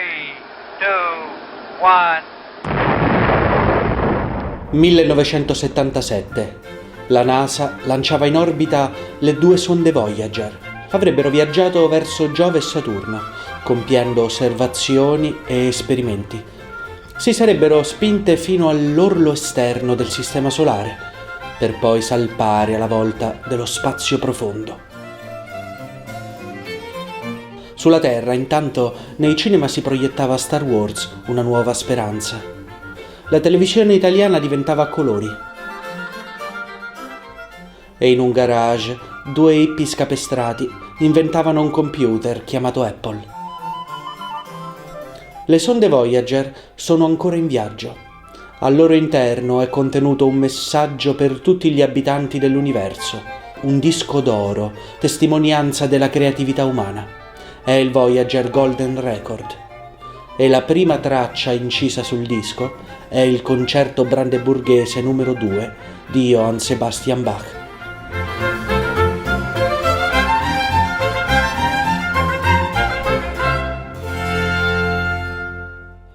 3, 2, 1. 1977. La NASA lanciava in orbita le due sonde Voyager. Avrebbero viaggiato verso Giove e Saturno, compiendo osservazioni e esperimenti. Si sarebbero spinte fino all'orlo esterno del Sistema Solare, per poi salpare alla volta dello spazio profondo. Sulla Terra, intanto, nei cinema si proiettava Star Wars, Una nuova speranza. La televisione italiana diventava a colori. E in un garage, due hippie scapestrati inventavano un computer chiamato Apple. Le sonde Voyager sono ancora in viaggio. Al loro interno è contenuto un messaggio per tutti gli abitanti dell'universo, un disco d'oro, testimonianza della creatività umana. È il Voyager Golden Record. E la prima traccia incisa sul disco è il concerto brandeburghese numero 2 di Johann Sebastian Bach.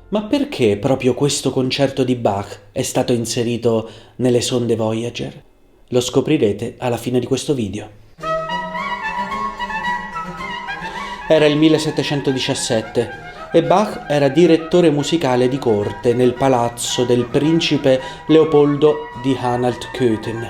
Ma perché proprio questo concerto di Bach è stato inserito nelle sonde Voyager? Lo scoprirete alla fine di questo video. Era il 1717 e Bach era direttore musicale di corte nel palazzo del principe Leopoldo di Anhalt-Köthen.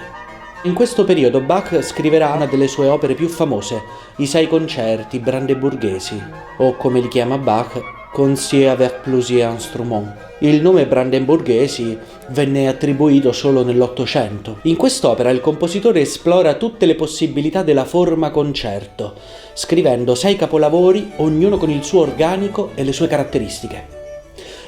In questo periodo Bach scriverà una delle sue opere più famose, i 6 concerti brandeburghesi, o come li chiama Bach, Concert avec plusieurs instruments. Il nome brandeburghesi venne attribuito solo nell'Ottocento. In quest'opera il compositore esplora tutte le possibilità della forma concerto, scrivendo 6 capolavori, ognuno con il suo organico e le sue caratteristiche.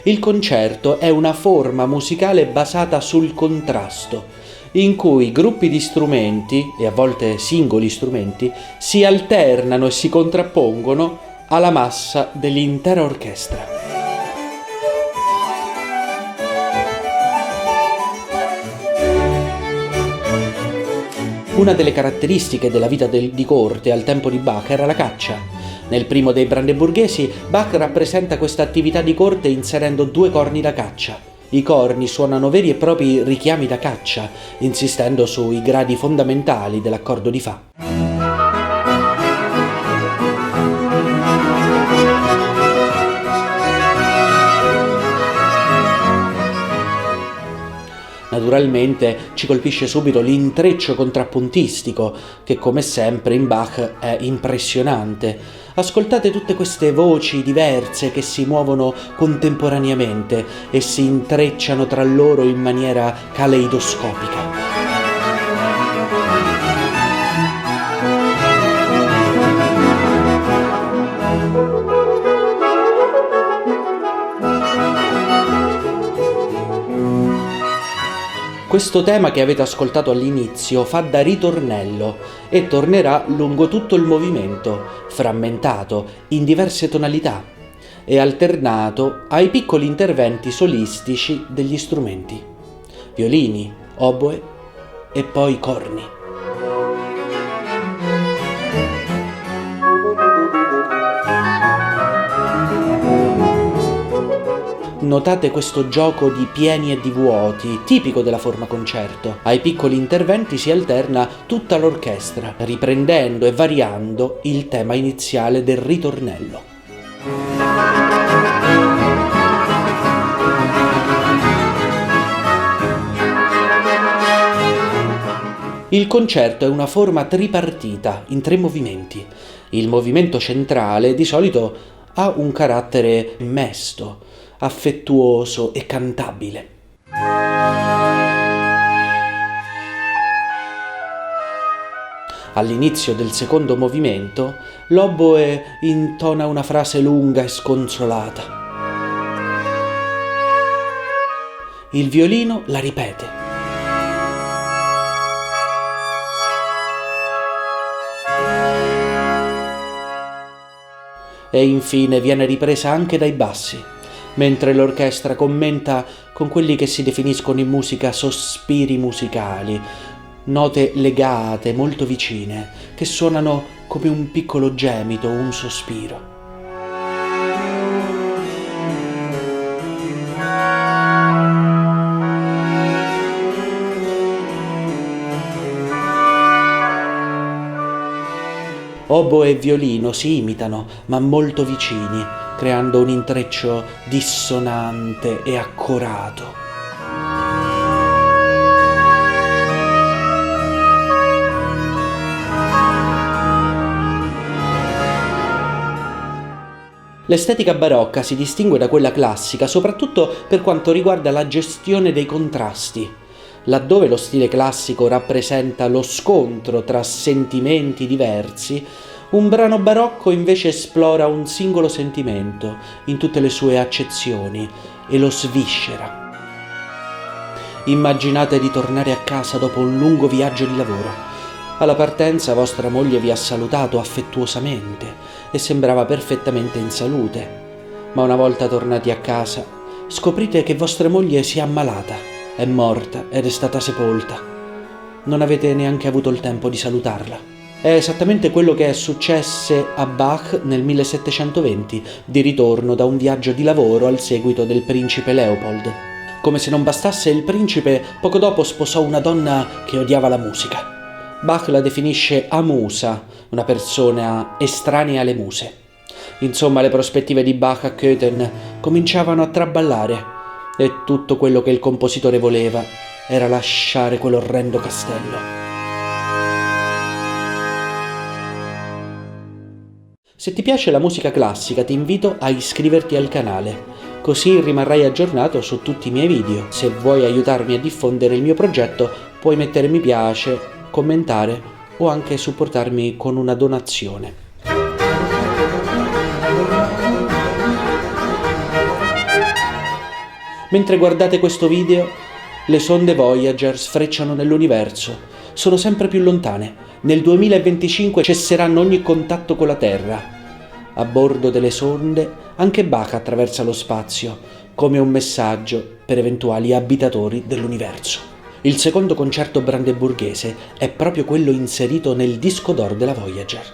Il concerto è una forma musicale basata sul contrasto, in cui gruppi di strumenti, e a volte singoli strumenti, si alternano e si contrappongono alla massa dell'intera orchestra. Una delle caratteristiche della vita di corte al tempo di Bach era la caccia. Nel primo dei brandeburghesi, Bach rappresenta questa attività di corte inserendo 2 corni da caccia. I corni suonano veri e propri richiami da caccia, insistendo sui gradi fondamentali dell'accordo di Fa. Naturalmente ci colpisce subito l'intreccio contrappuntistico, che come sempre in Bach è impressionante. Ascoltate tutte queste voci diverse che si muovono contemporaneamente e si intrecciano tra loro in maniera caleidoscopica. Questo tema che avete ascoltato all'inizio fa da ritornello e tornerà lungo tutto il movimento, frammentato in diverse tonalità e alternato ai piccoli interventi solistici degli strumenti: violini, oboe e poi corni. Notate questo gioco di pieni e di vuoti, tipico della forma concerto. Ai piccoli interventi si alterna tutta l'orchestra, riprendendo e variando il tema iniziale del ritornello. Il concerto è una forma tripartita, in 3 movimenti. Il movimento centrale di solito ha un carattere mesto, affettuoso e cantabile. All'inizio del secondo movimento, l'oboe intona una frase lunga e sconsolata. Il violino la ripete. E infine viene ripresa anche dai bassi, mentre l'orchestra commenta con quelli che si definiscono in musica sospiri musicali, note legate, molto vicine, che suonano come un piccolo gemito, un sospiro. Oboe e violino si imitano, ma molto vicini, creando un intreccio dissonante e accorato. L'estetica barocca si distingue da quella classica soprattutto per quanto riguarda la gestione dei contrasti. Laddove lo stile classico rappresenta lo scontro tra sentimenti diversi, un brano barocco invece esplora un singolo sentimento in tutte le sue accezioni e lo sviscera. Immaginate di tornare a casa dopo un lungo viaggio di lavoro. Alla partenza vostra moglie vi ha salutato affettuosamente e sembrava perfettamente in salute, ma una volta tornati a casa scoprite che vostra moglie si è ammalata, è morta ed è stata sepolta. Non avete neanche avuto il tempo di salutarla. È esattamente quello che è successo a Bach nel 1720, di ritorno da un viaggio di lavoro al seguito del principe Leopold. Come se non bastasse, il principe poco dopo sposò una donna che odiava la musica. Bach la definisce amusa, una persona estranea alle muse. Insomma, le prospettive di Bach a Köthen cominciavano a traballare e tutto quello che il compositore voleva era lasciare quell'orrendo castello. Se ti piace la musica classica, ti invito a iscriverti al canale, così rimarrai aggiornato su tutti i miei video. Se vuoi aiutarmi a diffondere il mio progetto, puoi mettere mi piace, commentare o anche supportarmi con una donazione. Mentre guardate questo video, le sonde Voyager sfrecciano nell'universo, sono sempre più lontane. Nel 2025 cesseranno ogni contatto con la Terra. A bordo delle sonde anche Bach attraversa lo spazio, come un messaggio per eventuali abitatori dell'universo. Il secondo concerto brandeburghese è proprio quello inserito nel disco d'oro della Voyager.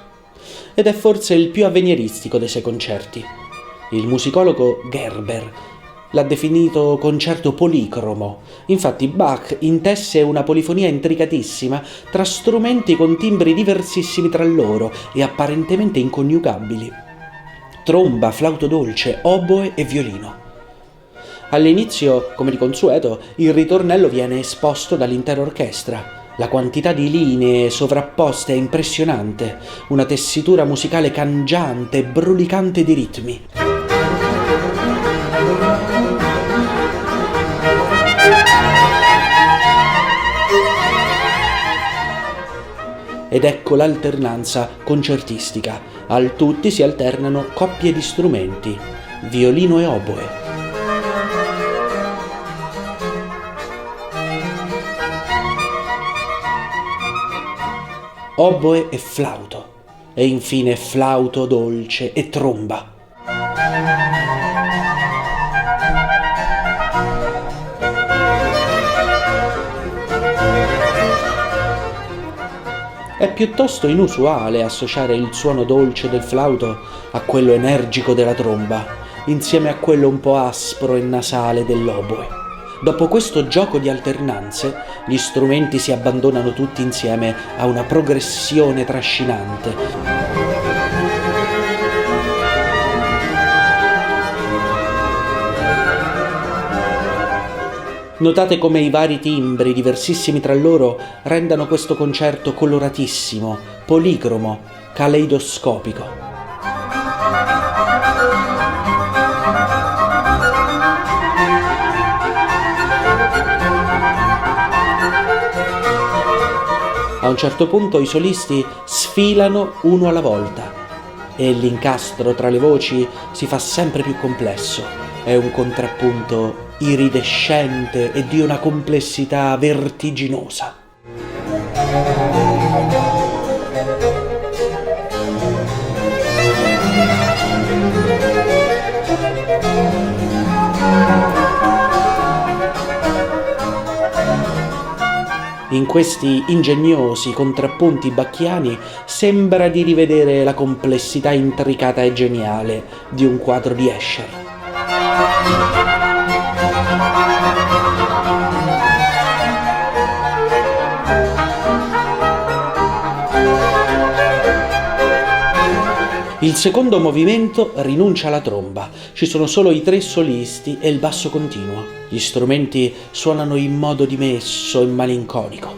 Ed è forse il più avveniristico dei suoi concerti. Il musicologo Gerber l'ha definito concerto policromo. Infatti Bach intesse una polifonia intricatissima tra strumenti con timbri diversissimi tra loro e apparentemente inconiugabili. Tromba, flauto dolce, oboe e violino. All'inizio, come di consueto, il ritornello viene esposto dall'intera orchestra. La quantità di linee sovrapposte è impressionante, una tessitura musicale cangiante e brulicante di ritmi. Ed ecco l'alternanza concertistica. Al tutti si alternano coppie di strumenti, violino e oboe. Oboe e flauto, e infine flauto dolce e tromba. È piuttosto inusuale associare il suono dolce del flauto a quello energico della tromba, insieme a quello un po' aspro e nasale dell'oboe. Dopo questo gioco di alternanze, gli strumenti si abbandonano tutti insieme a una progressione trascinante. Notate come i vari timbri, diversissimi tra loro, rendano questo concerto coloratissimo, policromo, caleidoscopico. A un certo punto i solisti sfilano uno alla volta e l'incastro tra le voci si fa sempre più complesso. È un contrappunto iridescente e di una complessità vertiginosa. In questi ingegnosi contrappunti bacchiani sembra di rivedere la complessità intricata e geniale di un quadro di Escher. Il secondo movimento rinuncia alla tromba, ci sono solo i 3 solisti e il basso continuo. Gli strumenti suonano in modo dimesso e malinconico.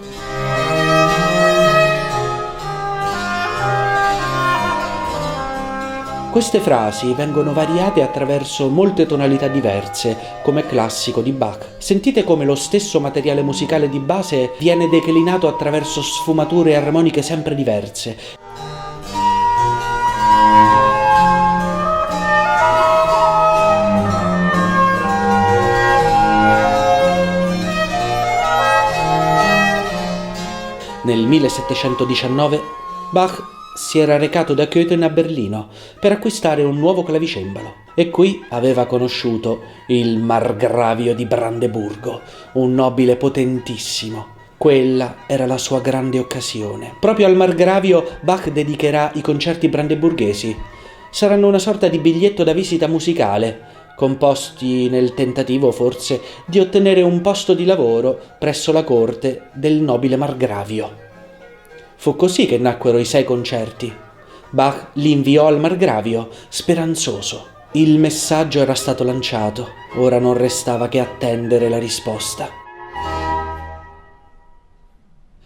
Queste frasi vengono variate attraverso molte tonalità diverse, come è classico di Bach. Sentite come lo stesso materiale musicale di base viene declinato attraverso sfumature armoniche sempre diverse. Nel 1719 Bach si era recato da Köthen a Berlino per acquistare un nuovo clavicembalo e qui aveva conosciuto il Margravio di Brandeburgo, un nobile potentissimo. Quella era la sua grande occasione. Proprio al Margravio Bach dedicherà i concerti brandeburghesi. Saranno una sorta di biglietto da visita musicale, composti nel tentativo forse di ottenere un posto di lavoro presso la corte del nobile Margravio. Fu così che nacquero i 6 concerti. Bach li inviò al Margravio, speranzoso. Il messaggio era stato lanciato, ora non restava che attendere la risposta.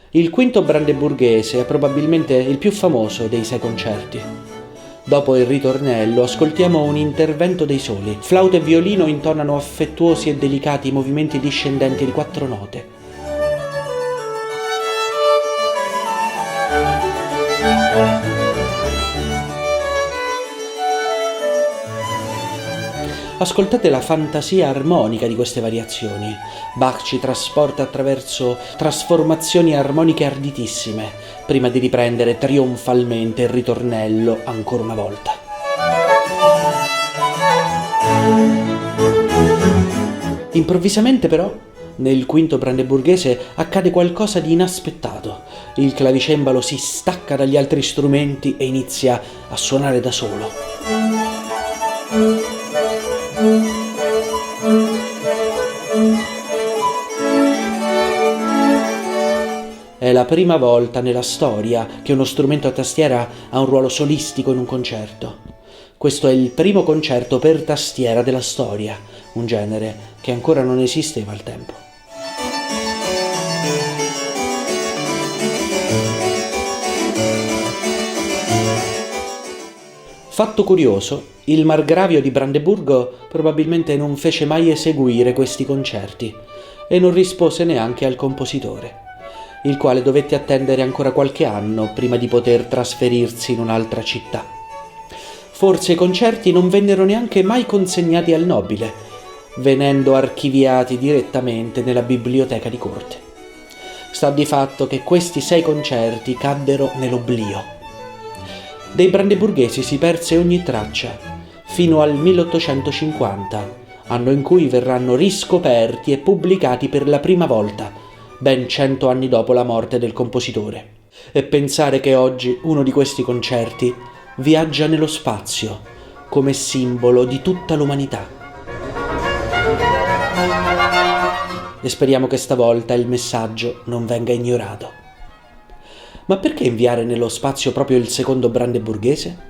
Il quinto brandeburghese è probabilmente il più famoso dei 6 concerti. Dopo il ritornello ascoltiamo un intervento dei soli. Flauto e violino intonano affettuosi e delicati movimenti discendenti di 4 note. Ascoltate la fantasia armonica di queste variazioni. Bach ci trasporta attraverso trasformazioni armoniche arditissime, prima di riprendere trionfalmente il ritornello ancora una volta. Improvvisamente però, nel quinto brandeburghese accade qualcosa di inaspettato. Il clavicembalo si stacca dagli altri strumenti e inizia a suonare da solo. È la prima volta nella storia che uno strumento a tastiera ha un ruolo solistico in un concerto. Questo è il primo concerto per tastiera della storia, un genere che ancora non esisteva al tempo. Fatto curioso, il Margravio di Brandeburgo probabilmente non fece mai eseguire questi concerti e non rispose neanche al compositore, il quale dovette attendere ancora qualche anno prima di poter trasferirsi in un'altra città. Forse i concerti non vennero neanche mai consegnati al nobile, venendo archiviati direttamente nella biblioteca di corte. Sta di fatto che questi 6 concerti caddero nell'oblio. Dei brandeburghesi si perse ogni traccia, fino al 1850, anno in cui verranno riscoperti e pubblicati per la prima volta, ben 100 anni dopo la morte del compositore. E pensare che oggi uno di questi concerti viaggia nello spazio come simbolo di tutta l'umanità. E speriamo che stavolta il messaggio non venga ignorato. Ma perché inviare nello spazio proprio il secondo brandeburghese?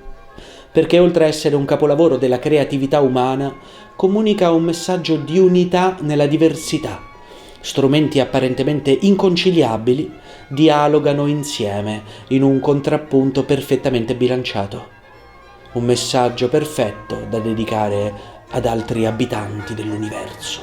Perché oltre a essere un capolavoro della creatività umana, comunica un messaggio di unità nella diversità. Strumenti apparentemente inconciliabili dialogano insieme in un contrappunto perfettamente bilanciato. Un messaggio perfetto da dedicare ad altri abitanti dell'universo.